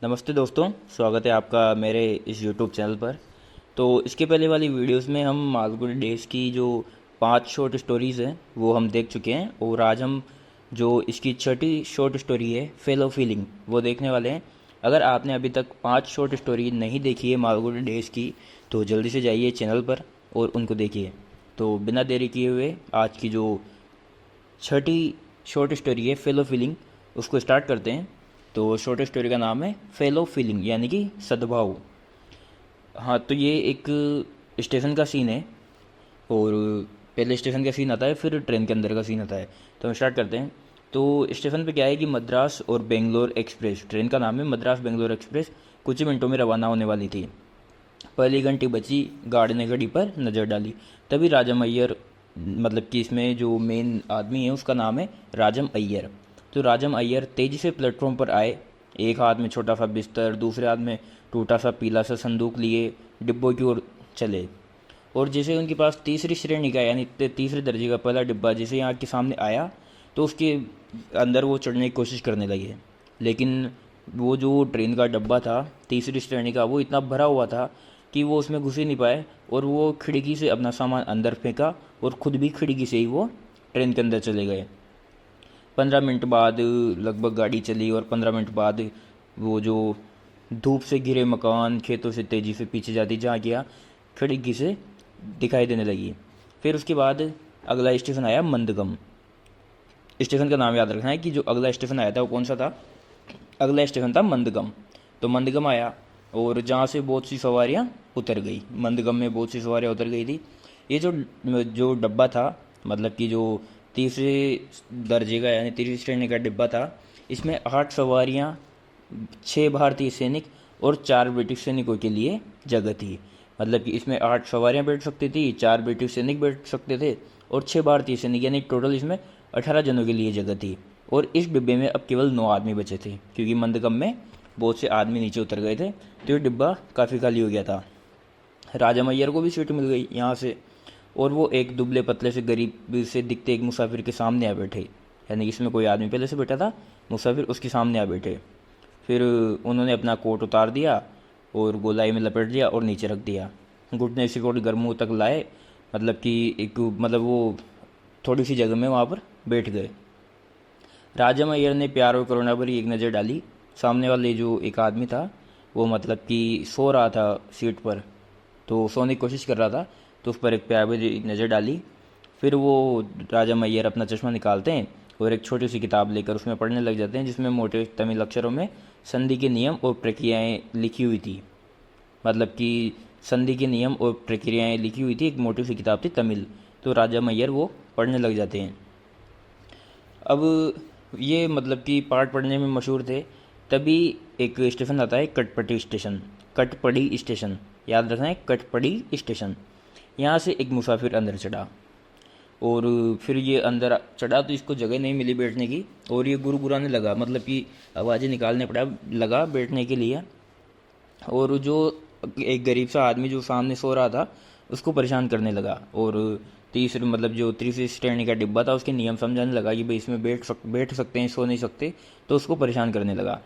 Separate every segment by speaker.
Speaker 1: नमस्ते दोस्तों, स्वागत है आपका मेरे इस यूट्यूब चैनल पर। तो इसके पहले वाली वीडियोस में हम मालगुडी डेज़ की जो 5 शॉर्ट स्टोरीज़ हैं वो हम देख चुके हैं, और आज हम जो इसकी छठी शॉर्ट स्टोरी है फेलो फीलिंग वो देखने वाले हैं। अगर आपने अभी तक 5 शॉर्ट स्टोरी नहीं देखी है मालगुडी डेज़ की, तो जल्दी से जाइए चैनल पर और उनको देखिए। तो बिना देरी किए हुए आज की जो छठी शॉर्ट स्टोरी है फेलो फीलिंग, उसको स्टार्ट करते हैं। तो शॉर्ट स्टोरी का नाम है फेलो फीलिंग, यानी कि सद्भाव। हाँ, तो ये एक स्टेशन का सीन है, और पहले स्टेशन का सीन आता है, फिर ट्रेन के अंदर का सीन आता है। तो हम स्टार्ट करते हैं। तो स्टेशन पे क्या है कि मद्रास और बेंगलोर एक्सप्रेस, ट्रेन का नाम है मद्रास बेंगलोर एक्सप्रेस, कुछ ही मिनटों में रवाना होने वाली थी। पहली घंटी बची, गार्ड ने घड़ी पर नज़र डाली। तभी राजम अय्यर, मतलब कि इसमें जो मेन आदमी है उसका नाम है राजम अय्यर। तो राजम अय्यर तेज़ी से प्लेटफॉर्म पर आए। एक हाथ में छोटा सा बिस्तर, दूसरे हाथ में टूटा सा पीला सा संदूक लिए डिब्बों की ओर चले। और जैसे उनके पास तीसरी श्रेणी का यानी तीसरे दर्जे का पहला डिब्बा जैसे यहाँ के सामने आया, तो उसके अंदर वो चढ़ने की कोशिश करने लगे। लेकिन वो जो ट्रेन का डब्बा था तीसरी श्रेणी का, वो इतना भरा हुआ था कि वो उसमें घुस ही नहीं पाए, और वो खिड़की से अपना सामान अंदर फेंका और ख़ुद भी खिड़की से ही वो ट्रेन के अंदर चले गए। 15 मिनट बाद लगभग गाड़ी चली, और 15 मिनट बाद वो जो धूप से घिरे मकान खेतों से तेज़ी से पीछे जाती जहाँ गया खिड़की से दिखाई देने लगी। फिर उसके बाद अगला स्टेशन आया मंदगम। स्टेशन का नाम याद रखना है कि जो अगला स्टेशन आया था वो कौन सा था। अगला स्टेशन था मंदगम। तो मंदगम आया, और जहाँ से बहुत सी सवारियाँ उतर गई, मंदगम में बहुत सी सवारियाँ उतर गई थी। ये जो जो डब्बा था, मतलब कि जो तीसरे दर्जे का यानी तीसरी श्रेणी का डिब्बा था, इसमें 8 सवारियाँ, 6 भारतीय सैनिक और 4 ब्रिटिश सैनिकों के लिए जगह थी। मतलब कि इसमें 8 सवारियाँ बैठ सकती थी, 4 ब्रिटिश सैनिक बैठ सकते थे, और 6 भारतीय सैनिक, यानी टोटल इसमें 18 जनों के लिए जगह थी। और इस डिब्बे में अब केवल 9 आदमी बचे थे, क्योंकि मंदगम में बहुत से आदमी नीचे उतर गए थे, तो ये डिब्बा काफ़ी खाली हो गया था। राजा मैयर को भी सीट मिल गई यहाँ से, और वो एक दुबले पतले से गरीब से दिखते एक मुसाफिर के सामने आ बैठे। यानी कि इसमें कोई आदमी पहले से बैठा था, मुसाफिर उसके सामने आ बैठे। फिर उन्होंने अपना कोट उतार दिया और गोलाई में लपेट दिया और नीचे रख दिया। घुटने से कोट गर्म मुँह तक लाए, मतलब कि एक, मतलब वो थोड़ी सी जगह में वहाँ पर बैठ गए। राजा मैयर ने प्यार और करुणा भरी एक नज़र डाली। सामने वाले जो एक आदमी था, वो मतलब कि सो रहा था सीट पर, तो सोने की कोशिश कर रहा था, तो उस पर एक प्यार भरी नज़र डाली। फिर वो राजा मैयर अपना चश्मा निकालते हैं और एक छोटी सी किताब लेकर उसमें पढ़ने लग जाते हैं, जिसमें मोटे तमिल अक्षरों में संधि के नियम और प्रक्रियाएँ लिखी हुई थी। मतलब कि संधि के नियम और प्रक्रियाएँ लिखी हुई थी, एक मोटी सी किताब थी तमिल। तो राजा मैयर वो पढ़ने लग जाते हैं। अब ये मतलब कि पाठ पढ़ने में मशहूर थे। तभी एक स्टेशन आता है, कटपटी स्टेशन। कटपड़ी स्टेशन, याद रखना है, कटपड़ी स्टेशन। यहाँ से एक मुसाफिर अंदर चढ़ा, और फिर ये अंदर चढ़ा तो इसको जगह नहीं मिली बैठने की, और ये गुरगुराने लगा, मतलब कि आवाज़ें निकालने पड़ा लगा बैठने के लिए। और जो एक गरीब सा आदमी जो सामने सो रहा था उसको परेशान करने लगा, और तीसरे मतलब जो तीसरी श्रेणी का डिब्बा था उसके नियम समझाने लगा कि भाई इसमें बैठ सकते हैं, सो नहीं सकते, तो उसको परेशान करने लगा।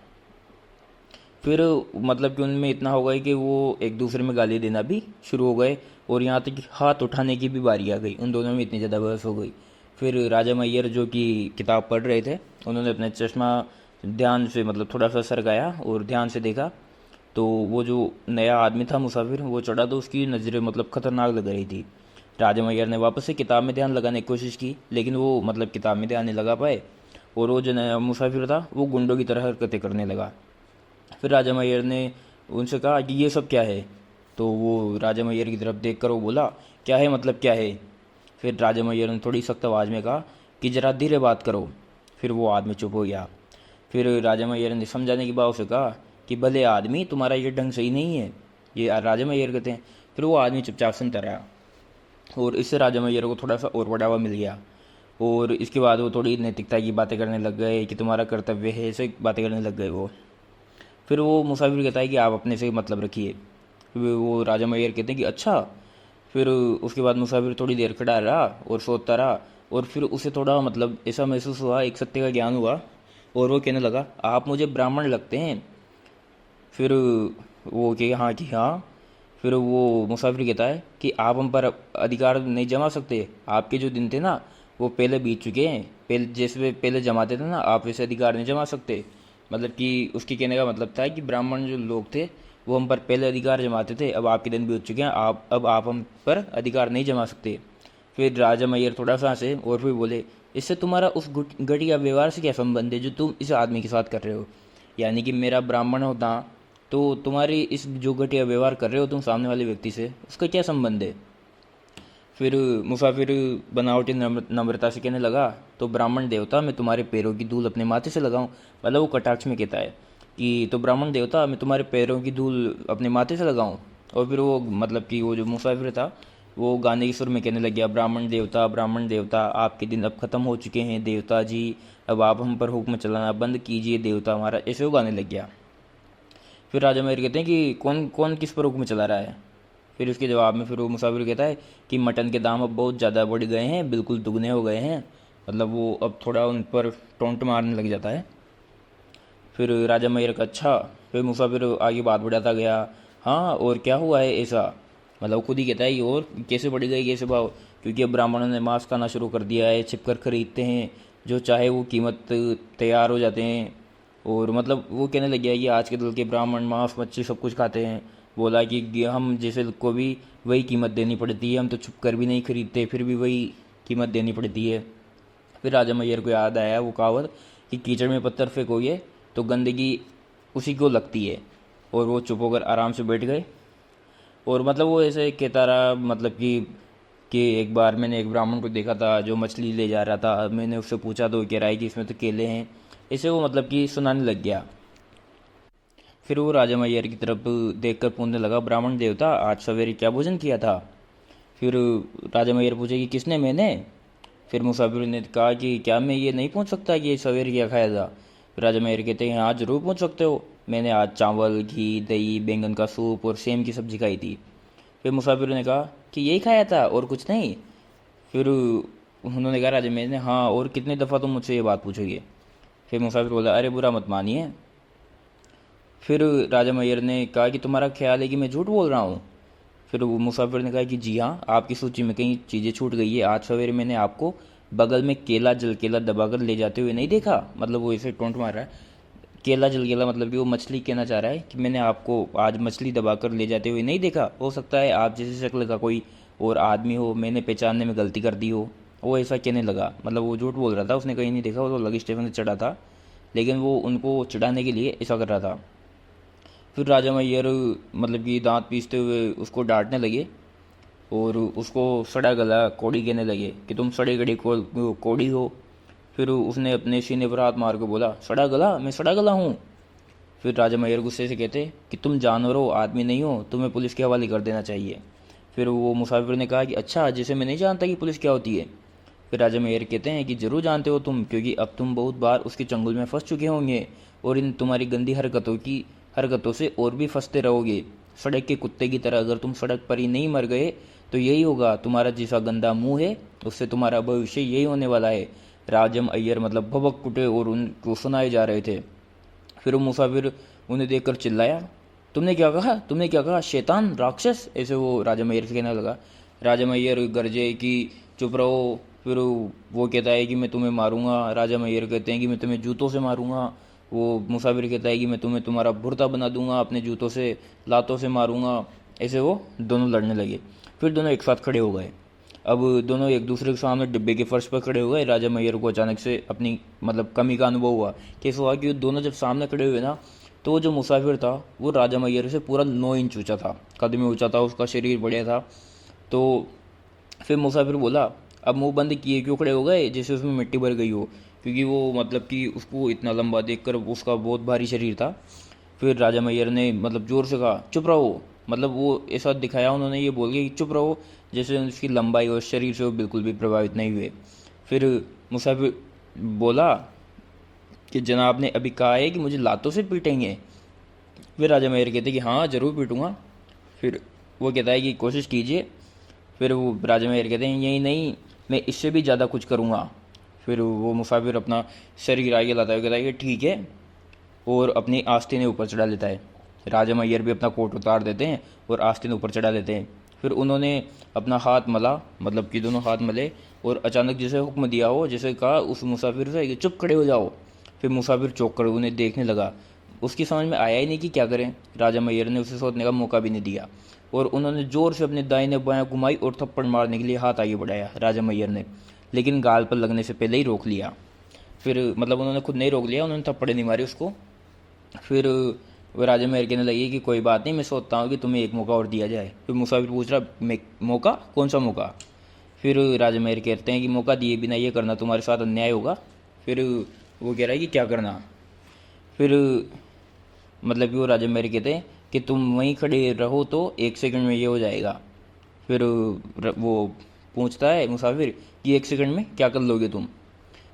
Speaker 1: फिर मतलब कि उनमें इतना हो गया कि वो एक दूसरे में गाली देना भी शुरू हो गए, और यहाँ तक कि हाथ उठाने की भी बारी आ गई। उन दोनों में इतनी ज़्यादा बहस हो गई। फिर राजा मैयर जो कि किताब पढ़ रहे थे, उन्होंने अपना चश्मा ध्यान से, मतलब थोड़ा सा सरकाया और ध्यान से देखा, तो वो जो नया आदमी था मुसाफिर, वो चढ़ा तो उसकी नज़रें मतलब ख़तरनाक लग रही थी। राजा मैयर ने वापस से किताब में ध्यान लगाने की कोशिश की, लेकिन वो मतलब किताब में ध्यान नहीं लगा पाए, और वो जो नया मुसाफिर था वो गुंडों की तरह हरकतें करने लगा। फिर राजा मैयर ने उनसे कहा कि ये सब क्या है। तो वो राजा मैयर की तरफ देख कर वो बोला, क्या है, मतलब क्या है। फिर राजा मैयर ने थोड़ी सख्त आवाज़ में कहा कि ज़रा धीरे बात करो। फिर वो आदमी चुप हो गया। फिर राजा मैयर ने समझाने के बाद उसे कहा कि भले आदमी, तुम्हारा ये ढंग सही नहीं है, ये राजा मैयर कहते हैं। फिर वो आदमी चुपचाप सुनता रहा, और इससे राजा मैयर को थोड़ा सा और बढ़ावा मिल गया। और इसके बाद वो थोड़ी नैतिकता की बातें करने लग गए कि तुम्हारा कर्तव्य है, ऐसे बातें करने लग गए वो। फिर वो मुसाफिर कहता है कि आप अपने से मतलब रखिए। फिर वो राजा मैयर कहते हैं कि अच्छा। फिर उसके बाद मुसाफिर थोड़ी देर खड़ा रहा और सोचता रहा, और फिर उसे थोड़ा मतलब ऐसा महसूस हुआ, एक सत्य का ज्ञान हुआ, और वो कहने लगा, आप मुझे ब्राह्मण लगते हैं। फिर वो कि हाँ कि हाँ। फिर वो मुसाफिर कहता है कि आप हम पर अधिकार नहीं जमा सकते, आपके जो दिन थे ना वो पहले बीत चुके हैं, पहले जैसे पहले जमाते थे ना आप वैसे अधिकार नहीं जमा सकते। मतलब कि उसके कहने का मतलब था कि ब्राह्मण जो लोग थे वो हम पर पहले अधिकार जमाते थे, अब आपके दिन बीत चुके हैं, आप हम पर अधिकार नहीं जमा सकते। फिर राजा मैयर थोड़ा सा हंसे और फिर बोले, इससे तुम्हारा उस घटिया व्यवहार से क्या संबंध है जो तुम इस आदमी के साथ कर रहे हो? यानी कि मेरा ब्राह्मण होता तो तुम्हारी इस जो घटिया व्यवहार कर रहे हो तुम सामने वाले व्यक्ति से, उसका क्या संबंध है? फिर मुसाफिर बनावटी नम्रता से कहने लगा, तो ब्राह्मण देवता मैं तुम्हारे पैरों की धूल अपने माथे से लगाऊं। मतलब वो कटाक्ष में कहता है कि तो ब्राह्मण देवता मैं तुम्हारे पैरों की धूल अपने माथे से लगाऊं। और फिर वो मतलब कि वो जो मुसाफिर था वो गाने के सुर में कहने लग गया, ब्राह्मण देवता आपके दिन अब ख़त्म हो चुके हैं देवता जी, अब आप हम पर हुक्म चलाना बंद कीजिए देवता हमारा, ऐसे वो गाने लग गया। फिर राजा महर कहते हैं कि कौन कौन किस पर हुक्म चला रहा है? फिर उसके जवाब में फिर वो मुसाफिर कहता है कि मटन के दाम अब बहुत ज़्यादा बढ़ गए हैं, बिल्कुल दुगने हो गए हैं। मतलब वो अब थोड़ा उन पर टोंट मारने लग जाता है। फिर राजा मैयर का अच्छा। फिर मुसाफिर आगे बात बढ़ाता गया, हाँ और क्या हुआ है ऐसा? मतलब खुद ही कहता है कि और कैसे बढ़ गई कैसे भाव? क्योंकि अब ब्राह्मणों ने मांस खाना शुरू कर दिया है, छिपकर खरीदते हैं, जो चाहे वो कीमत तैयार हो जाते हैं। और मतलब वो कहने लग गया कि आज के दल के ब्राह्मण मांस मच्छी सब कुछ खाते हैं। बोला कि हम जैसे को भी वही कीमत देनी पड़ती है, हम तो छुप कर भी नहीं खरीदते फिर भी वही कीमत देनी पड़ती है। फिर राजा मैयर को याद आया वो कहावत कि कीचड़ में पत्थर फेंकोगे तो गंदगी उसी को लगती है। और वो चुप होकर आराम से बैठ गए। और मतलब वो ऐसे कहता रहा, मतलब कि एक बार मैंने एक ब्राह्मण को देखा था जो मछली ले जा रहा था, मैंने उससे पूछा तो वो कह रहा है कि इसमें तो केले हैं। ऐसे वो मतलब कि सुनाने लग गया। फिर वो राजा मैयर की तरफ देखकर पूछने लगा, ब्राह्मण देवता आज सवेरे क्या भोजन किया था? फिर राजा मैयर पूछे कि किसने, मैंने? फिर मुसाफिर ने कहा कि क्या मैं ये नहीं पूछ सकता कि सवेरे क्या खाया था? फिर राजा मैयर कहते हैं हाँ ज़रूर पूछ सकते हो, मैंने आज चावल घी दही बैंगन का सूप और सेम की सब्ज़ी खाई थी। फिर मुसाफिर ने कहा कि यही खाया था और कुछ नहीं? फिर उन्होंने कहा राजा मैयर ने, हाँ और कितनी दफ़ा तुम मुझसे ये बात पूछोगे? फिर मुसाफिर बोला, अरे बुरा मत मानिए। फिर राजा मैयर ने कहा कि तुम्हारा ख्याल है कि मैं झूठ बोल रहा हूँ? फिर वो मुसाफिर ने कहा कि जी हाँ, आपकी सूची में कई चीज़ें छूट गई है, आज सवेरे मैंने आपको बगल में केला जल केला दबाकर ले जाते हुए नहीं देखा। मतलब वो इसे टोंट मार रहा है, केला जल केला मतलब कि वो मछली कहना चाह रहा है कि मैंने आपको आज मछली दबाकर ले जाते हुए नहीं देखा। हो सकता है आप जैसी शक्ल का कोई और आदमी हो, मैंने पहचानने में गलती कर दी हो। वो ऐसा कहने लगा, मतलब वो झूठ बोल रहा था, उसने कहीं नहीं देखा, वो तो लगी स्टेफन से चढ़ा था, लेकिन वो उनको चिढ़ाने के लिए ऐसा कर रहा था। फिर राजा मैयर मतलब कि दांत पीसते हुए उसको डांटने लगे और उसको सड़ा गला कोड़ी कहने लगे कि तुम सड़े गड़ी कोड़ी हो। फिर उसने अपने सीने पर हाथ मार के बोला, सड़ा गला? मैं सड़ा गला हूँ? फिर राजा मैयर गुस्से से कहते कि तुम जानवर हो, आदमी नहीं हो, तुम्हें पुलिस के हवाले कर देना चाहिए। फिर वो मुसाफिर ने कहा कि अच्छा, जैसे मैं नहीं जानता कि पुलिस क्या होती है। फिर राजा मैयर कहते हैं कि ज़रूर जानते हो तुम, क्योंकि अब तुम बहुत बार उसके चंगुल में फंस चुके होंगे और इन तुम्हारी गंदी हरकतों से और भी फंसते रहोगे। सड़क के कुत्ते की तरह अगर तुम सड़क पर ही नहीं मर गए तो यही होगा, तुम्हारा जैसा गंदा मुंह है उससे तुम्हारा भविष्य यही होने वाला है। राजम अय्यर मतलब भबक उठे और उनको सुनाए जा रहे थे। फिर वो मुसाफिर उन्हें देखकर चिल्लाया, तुमने क्या कहा, तुमने क्या कहा? शैतान, राक्षस? ऐसे वो राजा मैयर से कहने लगा। राजा मैयर गरजे कि चुप रहो। फिर वो कहता है कि मैं तुम्हें मारूंगा। राजा मैयर कहते हैं कि मैं तुम्हें जूतों से मारूंगा। वो मुसाफिर कहता है कि मैं तुम्हें तुम्हारा भुर्ता बना दूंगा, अपने जूतों से लातों से मारूंगा। ऐसे वो दोनों लड़ने लगे। फिर दोनों एक साथ खड़े हो गए। अब दोनों एक दूसरे के सामने डिब्बे के फर्श पर खड़े हो गए। राजा मैयर को अचानक से अपनी मतलब कमी का अनुभव हुआ। कैसे हुआ कि दोनों जब सामने खड़े हुए ना, तो जो मुसाफिर था वो राजा मैयर से पूरा 9 इंच ऊंचा था, कदम ऊंचा था, उसका शरीर बढ़िया था। तो फिर मुसाफिर बोला, अब मुंह बंद किए क्यों खड़े हो गए, जैसे उसमें मिट्टी भर गई हो? क्योंकि वो मतलब कि उसको इतना लंबा देखकर उसका बहुत भारी शरीर था। फिर राजा मैयर ने मतलब जोर से कहा, चुप रहो। मतलब वो ऐसा दिखाया उन्होंने ये बोल के कि चुप रहो, जैसे उसकी लंबाई और शरीर से वो बिल्कुल भी प्रभावित नहीं हुए। फिर मुसाफिर बोला कि जनाब ने अभी कहा है कि मुझे लातों से पीटेंगे। फिर राजा मैयर कहते कि हाँ ज़रूर पीटूंगा। फिर वो कहता है कि कोशिश कीजिए। फिर वो राजा मैयर कहते हैं यही नहीं, मैं इससे भी ज़्यादा कुछ करूँगा। फिर वो मुसाफिर अपना शरीर आगे लाता है, कहता है कि ठीक है, और अपनी आस्तीन ऊपर चढ़ा लेता है। राजा मैयर भी अपना कोट उतार देते हैं और आस्तीन ऊपर चढ़ा लेते हैं। फिर उन्होंने अपना हाथ मला, मतलब कि दोनों हाथ मले, और अचानक जैसे हुक्म दिया हो, जैसे कहा उस मुसाफिर से कि चुप खड़े हो जाओ। फिर मुसाफिर चौंक कर उन्हें देखने लगा। उसकी समझ में आया ही नहीं कि क्या करें। राजा मैयर ने उसे सोचने का मौका भी नहीं दिया और उन्होंने जोर से अपने दाहिने बाएं घुमाई और थप्पड़ मारने के लिए हाथ आगे बढ़ाया राजा मैयर ने, लेकिन गाल पर लगने से पहले ही रोक लिया। फिर मतलब उन्होंने खुद नहीं रोक लिया, उन्होंने थप्पड़े नहीं मारे उसको। फिर वो राजा मैयर कहने लगी कि कोई बात नहीं, मैं सोचता हूँ कि तुम्हें एक मौका और दिया जाए। फिर मुसाफिर पूछ रहा, मौका? कौन सा मौका? फिर राजा मैयर कहते हैं कि मौका दिए बिना ये करना तुम्हारे साथ अन्याय होगा। फिर वो कह रहा है कि क्या करना? फिर मतलब कि वो राजा मैयर कहते हैं कि तुम वहीं खड़े रहो तो 1 सेकंड में ये हो जाएगा। फिर वो पूछता है मुसाफिर कि 1 सेकंड में क्या कर लोगे तुम?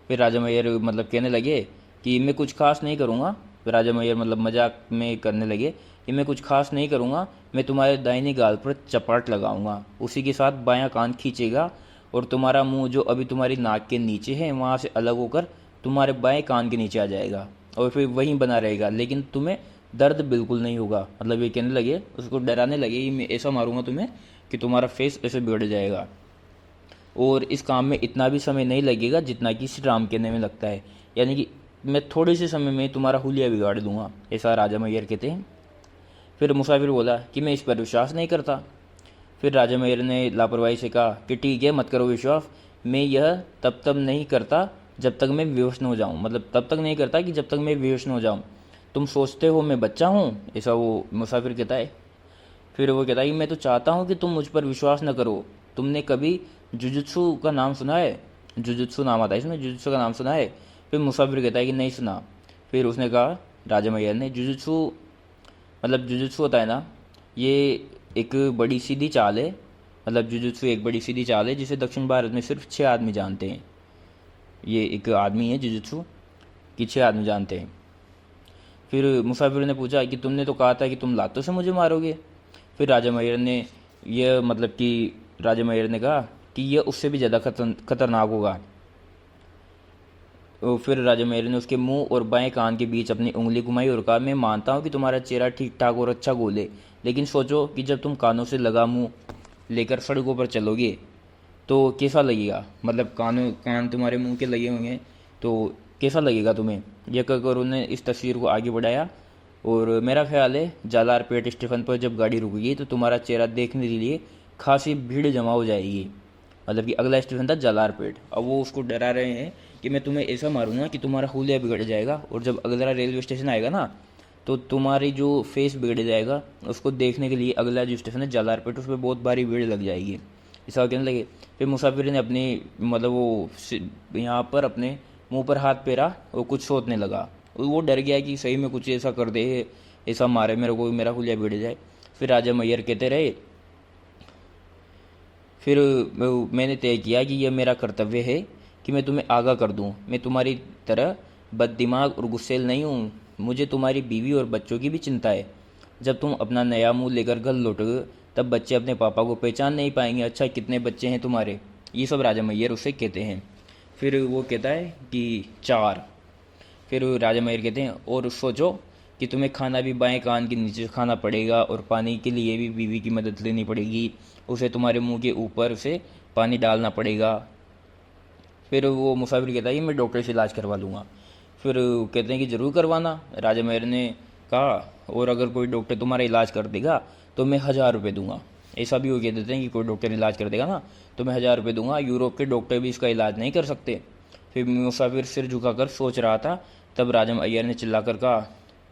Speaker 1: फिर राजा मैयर मतलब कहने लगे कि मैं कुछ खास नहीं करूँगा। फिर राजा मैयर मतलब मजाक में करने लगे कि मैं कुछ खास नहीं करूँगा, मैं तुम्हारे दाहिने गाल पर चपाट लगाऊंगा, उसी के साथ बायां कान खींचेगा और तुम्हारा मुंह जो अभी तुम्हारी नाक के नीचे है वहाँ से अलग होकर तुम्हारे बाएं कान के नीचे आ जाएगा और फिर वहीं बना रहेगा, लेकिन तुम्हें दर्द बिल्कुल नहीं होगा। मतलब ये कहने लगे, उसको डराने लगे कि मैं ऐसा मारूंगा तुम्हें कि तुम्हारा फेस ऐसे बिगड़ जाएगा और इस काम में इतना भी समय नहीं लगेगा जितना कि श्री राम कहने में लगता है, यानी कि मैं थोड़े से समय में तुम्हारा हुलिया बिगाड़ दूंगा, ऐसा राजा मैयर कहते हैं। फिर मुसाफिर बोला कि मैं इस पर विश्वास नहीं करता। फिर राजा मैयर ने लापरवाही से कहा कि ठीक है, मत करो विश्वास, मैं यह तब नहीं करता जब तक मैं विवश न हो जाऊँ, मतलब तब तक नहीं करता कि जब तक मैं विवश न हो जाऊँ। तुम सोचते हो मैं बच्चा हूँ, ऐसा वो मुसाफिर कहता है। फिर वो कहता है कि मैं तो चाहता हूँ कि तुम मुझ पर विश्वास न करो। तुमने कभी जुजुत्सु का नाम सुना है? जुजुत्सु नाम आता है इसमें, जुजुत्सु का नाम सुना है? फिर मुसाफिर कहता है कि नहीं सुना। फिर उसने कहा, राजा मैयर ने, जुजुत्सु मतलब जुजुत्सु होता है ना, ये एक बड़ी सीधी चाल है। मतलब जुजुत्सु एक बड़ी सीधी चाल है जिसे दक्षिण भारत में सिर्फ 6 आदमी जानते हैं। ये एक आदमी है जुजुत्सु कि 6 आदमी जानते हैं। फिर मुसाफिर ने पूछा कि तुमने तो कहा था कि तुम लातों से मुझे मारोगे। फिर राजा मैयर ने यह मतलब कि राजा मैयर ने कहा कि यह उससे भी ज़्यादा खतरनाक होगा। तो फिर राजा मैयर ने उसके मुंह और बाएं कान के बीच अपनी उंगली घुमाई और कहा, मैं मानता हूँ कि तुम्हारा चेहरा ठीक ठाक और अच्छा गोल है, लेकिन सोचो कि जब तुम कानों से लगा मुंह लेकर सड़कों पर चलोगे तो कैसा लगेगा? मतलब कान तुम्हारे मुंह के लगे होंगे तो कैसा लगेगा तुम्हें? यह कहकर उन्होंने इस तस्वीर को आगे बढ़ाया और मेरा ख्याल है जालारपेट स्टेशन पर जब गाड़ी रुकेगी तो तुम्हारा चेहरा देखने के लिए खासी भीड़ जमा हो जाएगी। मतलब कि अगला स्टेशन था जालारपेट। अब वो उसको डरा रहे हैं कि मैं तुम्हें ऐसा मारूंगा कि तुम्हारा हुलिया बिगड़ जाएगा और जब अगला रेलवे स्टेशन आएगा ना तो तुम्हारी जो फेस बिगड़ जाएगा, उसको देखने के लिए अगला जो स्टेशन है जालारपेट, उस पर बहुत भारी भीड़ लग जाएगी, ऐसा कहने लगे। फिर मुसाफिर ने अपनी मतलब वो यहाँ पर अपने मुंह पर हाथ फेरा और कुछ सोचने लगा। वो डर गया कि सही में कुछ ऐसा कर दे, ऐसा मारे मेरे को, मेरा हुलिया बिगड़ जाए। फिर राजा मैयर कहते रहे, फिर मैंने तय किया कि यह मेरा कर्तव्य है कि मैं तुम्हें आगाह कर दूं। मैं तुम्हारी तरह बददिमाग और गुस्सैल नहीं हूँ, मुझे तुम्हारी बीवी और बच्चों की भी चिंता है। जब तुम अपना नया मुंह लेकर घर लौटोगे तब बच्चे अपने पापा को पहचान नहीं पाएंगे। अच्छा, कितने बच्चे हैं तुम्हारे? ये सब राजा मैयर उसे कहते हैं। फिर वो कहता है कि 4। फिर राजा मैयर कहते हैं, और सोचो कि तुम्हें खाना भी बाएं कान के नीचे खाना पड़ेगा और पानी के लिए भी बीवी की मदद लेनी पड़ेगी, उसे तुम्हारे मुंह के ऊपर से पानी डालना पड़ेगा। फिर वो मुसाफिर कहता है कि मैं डॉक्टर से इलाज करवा लूँगा। फिर कहते हैं कि ज़रूर करवाना। राजा मैयर ने कहा, और अगर कोई डॉक्टर तुम्हारा इलाज कर देगा तो मैं 1000 रुपये दूंगा। ऐसा भी वो कह देते हैं कि कोई डॉक्टर इलाज कर देगा ना तो मैं 1000 रुपये दूंगा, यूरोप के डॉक्टर भी इसका इलाज नहीं कर सकते। फिर मुसाफिर सिर झुकाकर सोच रहा था, तब राजा मैयर ने चिल्लाकर कहा,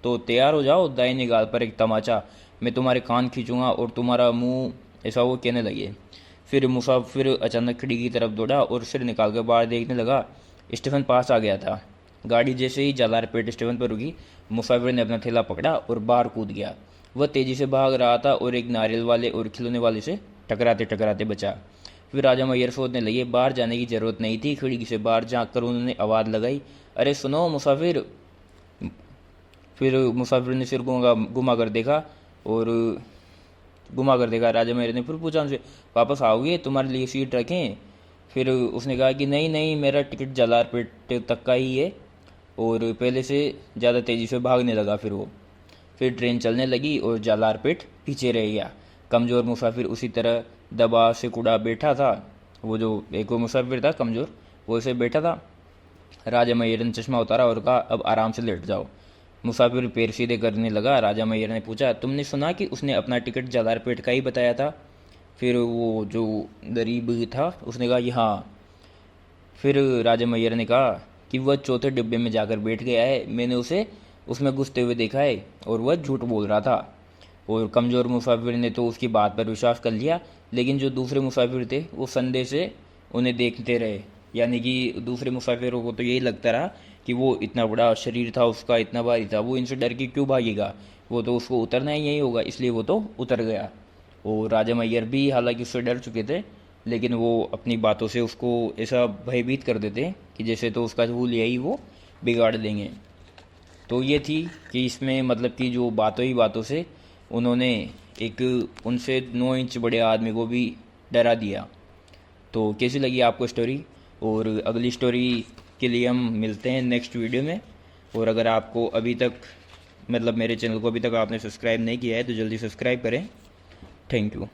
Speaker 1: तो तैयार हो जाओ, दाहिने गाल पर एक तमाचा, मैं तुम्हारे कान खींचूंगा और तुम्हारा मुंह, ऐसा वो कहने लगे। फिर मुसाफिर अचानक खिड़की की तरफ दौड़ा और सिर निकालकर बाहर देखने लगा। स्टेशन पास आ गया था। गाड़ी जैसे ही जालारपेट स्टेशन पर रुकी, मुसाफिर ने अपना थैला पकड़ा और बाहर कूद गया। वह तेजी से भाग रहा था और एक नारियल वाले और खिलौने वाले से टकराते टकराते बचा। फिर राजा मैयर सोचने लगे, बाहर जाने की जरूरत नहीं थी। खिड़की से बाहर झाँक कर उन्होंने आवाज़ लगाई, अरे सुनो मुसाफिर। फिर मुसाफिर ने सिर घुमा कर देखा और राजा मैयर ने फिर पूछा उनसे, वापस आओगे, तुम्हारे लिए सीट रखें? फिर उसने कहा कि नहीं नहीं, मेरा टिकट जालारपेट तक का ही है, और पहले से ज़्यादा तेज़ी से भागने लगा। फिर वो फिर ट्रेन चलने लगी और जालारपेट पीछे रह गया। कमज़ोर मुसाफिर उसी तरह दबा से कुड़ा बैठा था। वो जो एक और मुसाफिर था कमज़ोर, वो ऐसे बैठा था। राजा मैयर ने चश्मा उतारा और कहा, अब आराम से लेट जाओ। मुसाफिर पैर सीधे करने लगा। राजा मैयर ने पूछा, तुमने सुना कि उसने अपना टिकट जालारपेट का ही बताया था? फिर वो जो गरीब था उसने कहा कि हाँ। फिर राजा मैयर ने कहा कि वह चौथे डिब्बे में जाकर बैठ गया है, मैंने उसे उसमें घुसते हुए देखा है और वह झूठ बोल रहा था। और कमज़ोर मुसाफिर ने तो उसकी बात पर विश्वास कर लिया, लेकिन जो दूसरे मुसाफिर थे वो संदेह से उन्हें देखते रहे। यानी कि दूसरे मुसाफिरों को तो यही लगता रहा कि वो इतना बड़ा शरीर था उसका, इतना भारी था, वो इनसे डर के क्यों भागेगा, वो तो उसको उतरना ही यही होगा, इसलिए वो तो उतर गया। और राजा मैयर भी हालांकि उससे डर चुके थे, लेकिन वो अपनी बातों से उसको ऐसा भयभीत कर देते कि जैसे तो उसका भूल यही वो बिगाड़ देंगे। तो ये थी कि इसमें मतलब कि जो बातों ही बातों से उन्होंने एक उनसे 9 इंच बड़े आदमी को भी डरा दिया। तो कैसी लगी आपको स्टोरी? और अगली स्टोरी के लिए हम मिलते हैं नेक्स्ट वीडियो में। और अगर आपको अभी तक मतलब मेरे चैनल को अभी तक आपने सब्सक्राइब नहीं किया है तो जल्दी सब्सक्राइब करें। Thank you.